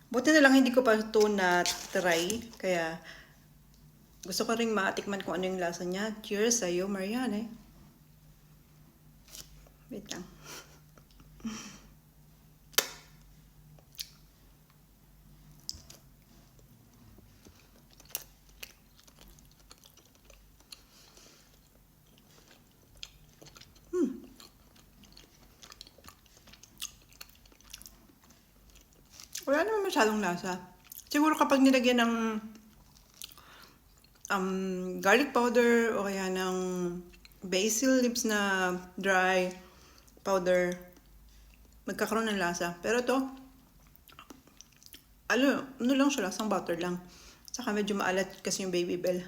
Buti na lang hindi ko pa ito na-try. Kaya gusto ko rin matikman kung ano yung lasa niya. Cheers sa'yo, Marianne. Wait lang. Wala naman masyadong lasa. Siguro kapag nilagyan ng garlic powder o kaya ng basil leaves na dry powder, magkakaroon ng lasa. Pero to, ano lang siya, lasang butter lang. Saka medyo maalat kasi yung Babybel.